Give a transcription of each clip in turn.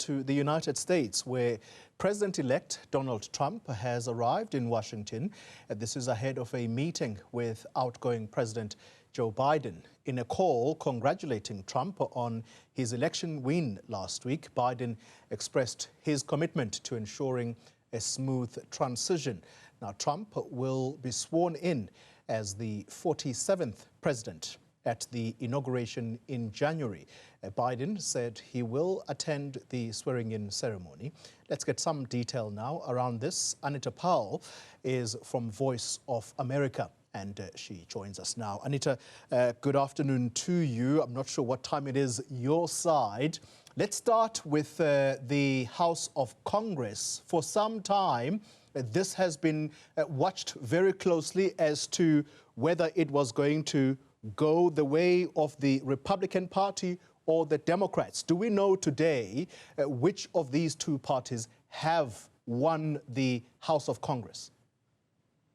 to the United States, where President-elect Donald Trump has arrived in Washington. This is ahead of a meeting with outgoing President Joe Biden. In a call congratulating Trump on his election win last week, Biden expressed his commitment to ensuring a smooth transition. Now, Trump will be sworn in as the 47th president at the inauguration in January. Biden said he will attend the swearing-in ceremony. Let's get some detail now around this. Anita Powell is from Voice of America, and she joins us now. Anita, good afternoon to you. I'm not sure what time it is your side. Let's start with the House of Congress. For some time, this has been watched very closely as to whether it was going to go the way of the Republican Party or the Democrats. Do we know today which of these two parties have won the House of Congress?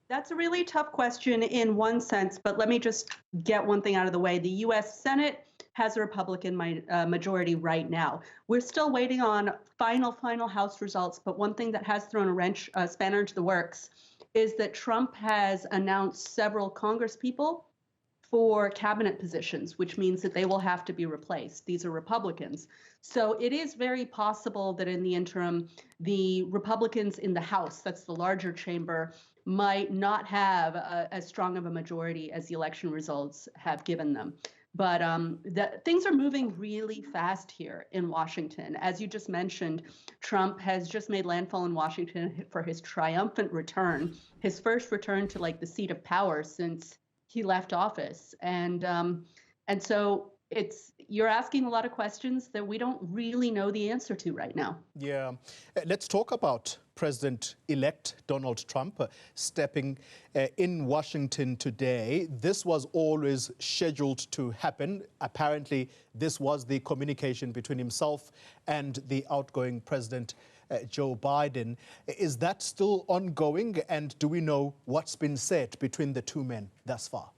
That's a really tough question in one sense, but let me just get one thing out of the way. The U.S. Senate has a Republican majority right now. We're still waiting on final House results, but one thing that has thrown a spanner into the works is that Trump has announced several Congresspeople for cabinet positions, which means that they will have to be replaced. These are Republicans. So it is very possible that in the interim, the Republicans in the House, that's the larger chamber, might not have as strong of a majority as the election results have given them. But things are moving really fast here in Washington. As you just mentioned, Trump has just made landfall in Washington for his triumphant return, his first return to like the seat of power since he left office. And so you're asking a lot of questions that we don't really know the answer to right now. Yeah. Let's talk about President-elect Donald Trump stepping in Washington today. This was always scheduled to happen. Apparently, this was the communication between himself and the outgoing President Joe Biden. Is that still ongoing? And do we know what's been said between the two men thus far?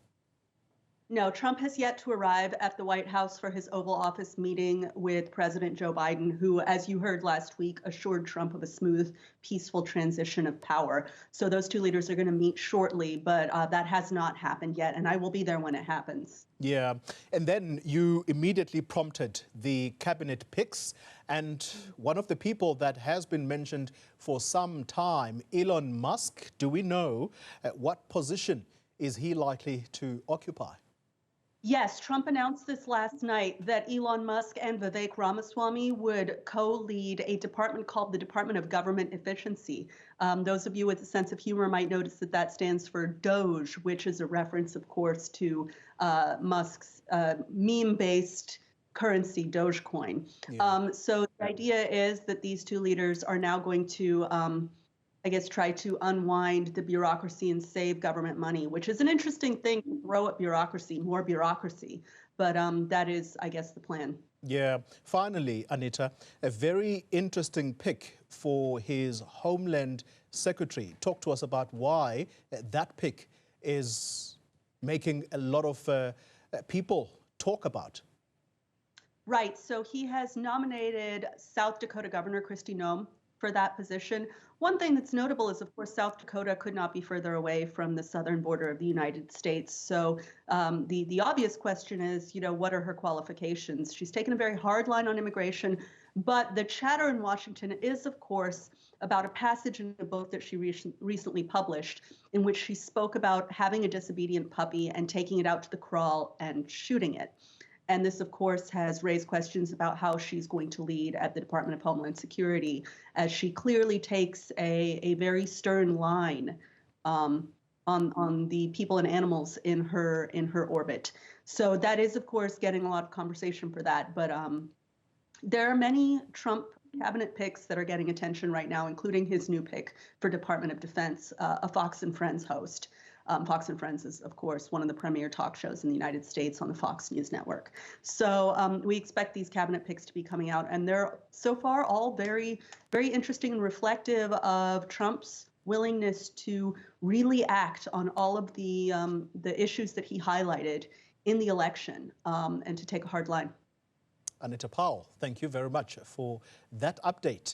No, Trump has yet to arrive at the White House for his Oval Office meeting with President Joe Biden, who, as you heard last week, assured Trump of a smooth, peaceful transition of power. So those two leaders are going to meet shortly, but that has not happened yet, and I will be there when it happens. Yeah, and then you immediately prompted the cabinet picks, and one of the people that has been mentioned for some time, Elon Musk. Do we know what position is he likely to occupy? Yes, Trump announced this last night that Elon Musk and Vivek Ramaswamy would co-lead a department called the Department of Government Efficiency. Those of you with a sense of humor might notice that that stands for Doge, which is a reference, of course, to Musk's meme-based currency, Dogecoin. Yeah. So the idea is that these two leaders are now going to I guess, try to unwind the bureaucracy and save government money, which is an interesting thing to throw at bureaucracy, more bureaucracy. But that is, I guess, the plan. Yeah. Finally, Anita, a very interesting pick for his Homeland Secretary. Talk to us about why that pick is making a lot of people talk about. Right. So he has nominated South Dakota Governor Kristi Noem for that position. One thing that's notable is, of course, South Dakota could not be further away from the southern border of the United States. So the obvious question is, what are her qualifications? She's taken a very hard line on immigration, but the chatter in Washington is, of course, about a passage in a book that she recently published in which she spoke about having a disobedient puppy and taking it out to the crawl and shooting it. And this, of course, has raised questions about how she's going to lead at the Department of Homeland Security, as she clearly takes a very stern line on the people and animals in her orbit. So that is, of course, getting a lot of conversation for that. But there are many Trump cabinet picks that are getting attention right now, including his new pick for Department of Defense, a Fox and Friends host. Fox and Friends is, of course, one of the premier talk shows in the United States on the Fox News network. So we expect these cabinet picks to be coming out, and they're so far all very, very interesting and reflective of Trump's willingness to really act on all of the issues that he highlighted in the election and to take a hard line. Anita Powell, thank you very much for that update.